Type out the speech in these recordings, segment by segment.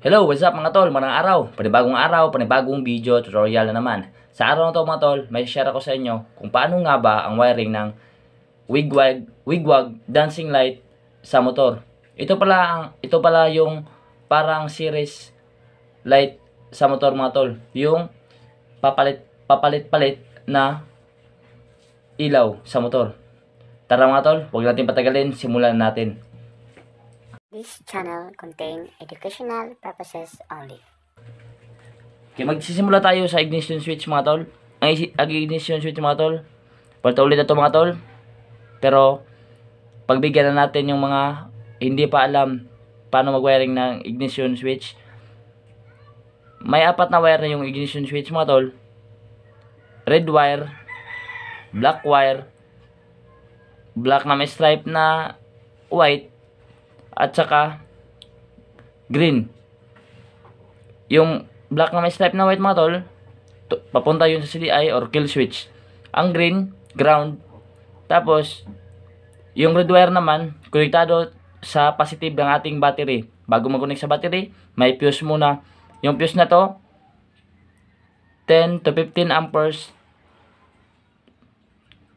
Hello, what's up mga tol? Magandang araw, panibagong video tutorial na naman. Sa araw na to mga tol, may share ako sa inyo kung paano nga ba ang wiring ng wigwag dancing light sa motor. Ito pala yung parang series light sa motor mga tol. Yung papalit-palit na ilaw sa motor. Tara mga tol, huwag natin patagalin, simulan natin. This channel contain educational purposes only. Okay, magsisimula tayo sa ignition switch mga tol. Ang ignition switch mga tol, paulit na ito mga tol. Pero, pagbigyan na natin yung mga hindi pa alam paano mag-wiring ng ignition switch. May 4 na wire na yung ignition switch mga tol. Red wire, black wire, black na may stripe na white, at saka green. Yung black na may stripe na white mga tol, papunta yun sa CDI or kill switch. Ang green, ground. Tapos yung red wire naman, konektado sa positive ng ating battery. Bago mag-connect sa battery, may fuse muna. Yung fuse na to 10 to 15 amperes.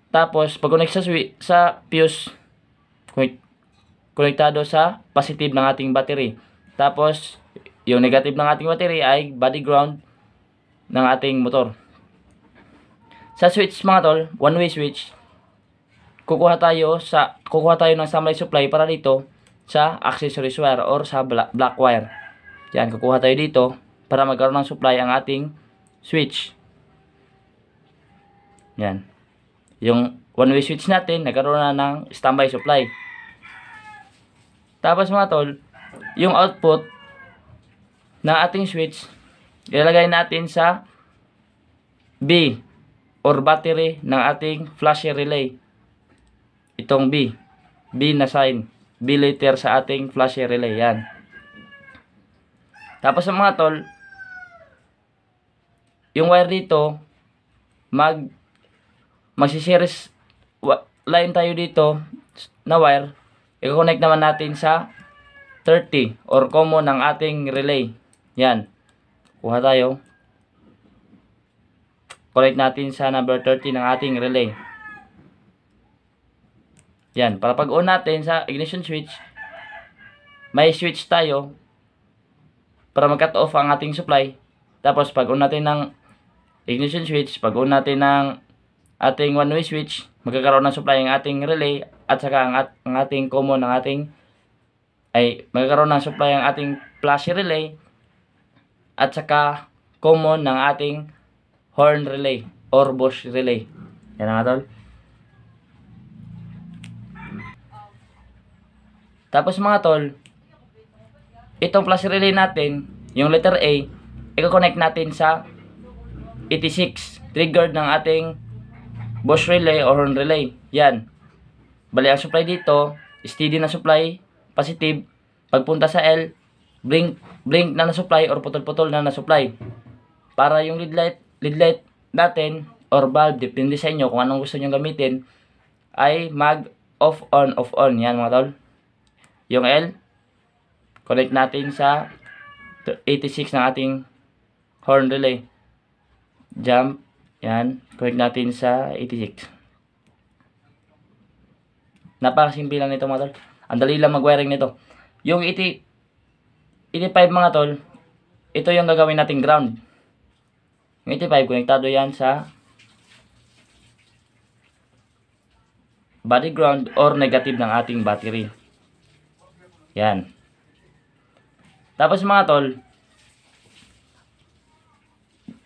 Tapos pag connect sa fuse, konektado sa positive ng ating battery. Tapos, yung negative ng ating battery ay body ground ng ating motor. Sa switch mga tol, one-way switch, kukuha tayo ng summary supply para dito sa accessories wire or sa black wire. Yan, kukuha tayo dito para magkaroon ng supply ang ating switch. Yan. Yung one-way switch natin, nagkaroon na ng standby supply. Tapos mga tol, yung output ng ating switch, ilalagay natin sa B or battery ng ating flash relay. Itong B na sign, B letter sa ating flash relay, yan. Tapos mga tol, yung wire dito, magsi-series line tayo dito na wire. I-connect naman natin sa 30 or common ng ating relay. Yan. Kuha tayo. Connect natin sa number 30 ng ating relay. Yan. Para pag on natin sa ignition switch, may switch tayo para mag-cut off ang ating supply. Tapos pag on natin ng ignition switch, pag on natin ng ating one-way switch, magkakaroon ng supply ang ating relay at saka ang ating common ng ating magkakaroon ng supply ang ating flash relay at saka common ng ating horn relay or bush relay. Yan mga tol. Tapos mga tol, itong flash relay natin, yung letter A, i-connect natin sa 86 triggered ng ating bush relay or horn relay. Yan. Bali ang supply dito, steady na supply, positive. Pagpunta sa L, blink na na-supply or putol-putol na na-supply. Para yung lead light natin or bulb, depende sa inyo kung anong gusto nyo gamitin, ay mag off on. Yan mga tol. Yung L, connect natin sa 86 ng ating horn relay. Jump. Yan, connect natin sa 86. Napakasimple lang nito mga tol. Ang dali lang mag-wiring nito. Yung 85 mga tol, ito yung gagawin nating ground. Yung 85, konektado yan sa body ground or negative ng ating battery. Yan. Tapos mga tol,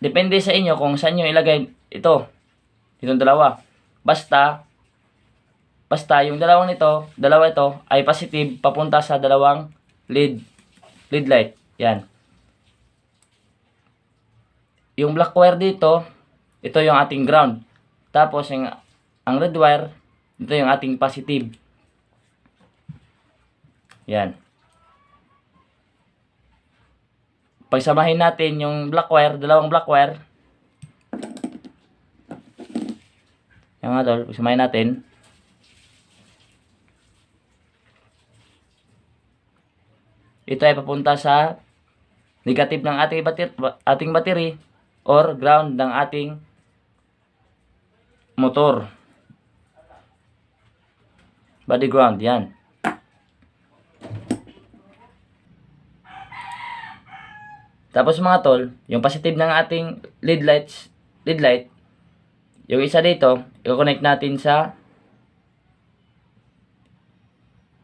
depende sa inyo kung saan nyo ilagay ito. Itong dalawa. Basta yung dalawa ito ay positive papunta sa dalawang lead light. Yan. Yung black wire dito, ito yung ating ground. Tapos ang red wire, ito yung ating positive. Yan. Pagsamahin natin yung black wire, dalawang black wire. Yan mga tol, pagsamahin natin. Ito ay papunta sa negative ng ating battery or ground ng ating motor. Body ground, yan. Tapos mga tol, yung positive ng ating lead light, yung isa dito, i-connect natin sa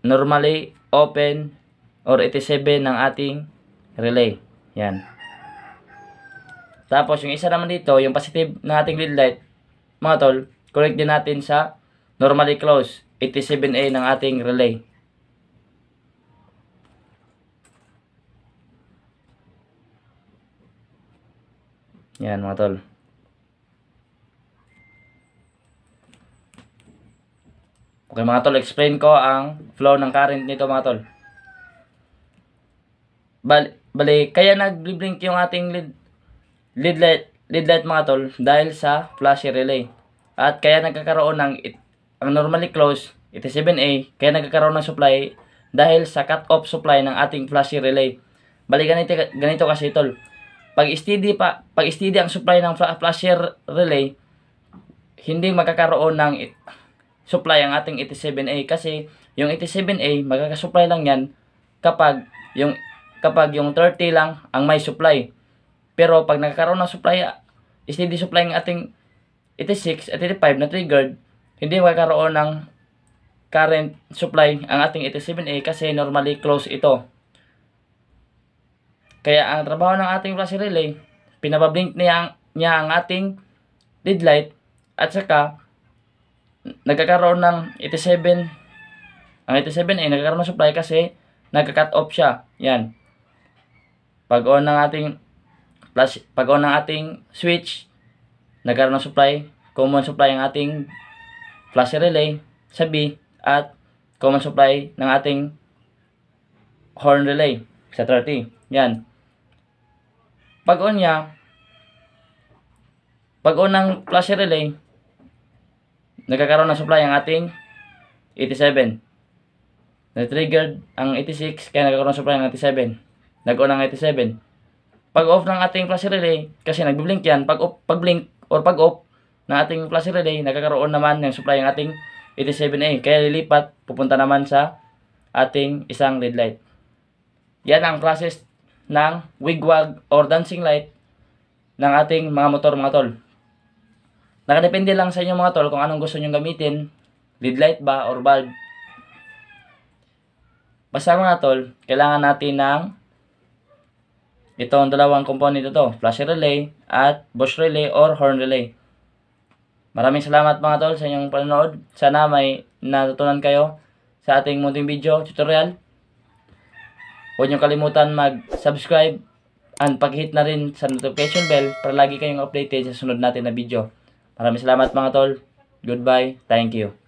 normally open or 87 ng ating relay. Yan. Tapos yung isa naman dito, yung positive ng ating lead light, mga tol, connect din natin sa normally closed 87A ng ating relay. Yan mga tol. Okay mga tol, explain ko ang flow ng current nito mga tol. Bali, kaya nag-blink yung ating lead light mga tol dahil sa flashy relay. At kaya nagkakaroon ng ang normally closed 87A, kaya nagkakaroon ng supply dahil sa cut-off supply ng ating flashy relay. Bali, ganito kasi tol. Pag steady ang supply ng flasher relay, hindi magkakaroon ng supply ang ating 87A kasi yung 87A magkakasupply lang yan kapag yung 30 lang ang may supply. Pero pag nagkakaroon ng supply, steady supply ng ating 86 at 85 na triggered, hindi magkakaroon ng current supply ang ating 87A kasi normally close ito. Kaya ang trabaho ng ating flasher relay, pinabablink niya ang ating lead light at saka nagkakaroon ng 87. Ang 87A nagkakaroon ng supply kasi nagka-cut off siya. Yan. Pag on ng ating switch, nagkaroon ng supply, common supply ang ating flasher relay sa B at common supply ng ating horn relay sa 30. Yan. Pag on ng flasher relay, nagkakaroon ng supply ang ating 87. Na-triggered ang 86, kaya nagkakaroon ng supply ng 87. Nag-on ang 87. Pag off ng ating flasher relay, kasi nagbi-blink yan, pag blink or pag off ng ating flasher relay, nagkakaroon naman ng supply ang ating 87A. Kaya lilipat, pupunta naman sa ating isang lead light. Yan ang process ng wigwag or dancing light ng ating mga motor mga tol. Nakadepende lang sa inyo mga tol kung anong gusto nyo gamitin, lead light ba or bulb. Basta mga tol, kailangan natin ng itong dalawang component ito, flasher relay at bush relay or horn relay. Maraming salamat mga tol sa inyong panonood. Sana may natutunan kayo sa ating munting video tutorial. Huwag niyo kalimutan mag-subscribe and pag-hit na rin sa notification bell para lagi kayong updated sa sunod natin na video. Maraming salamat mga tol. Goodbye. Thank you.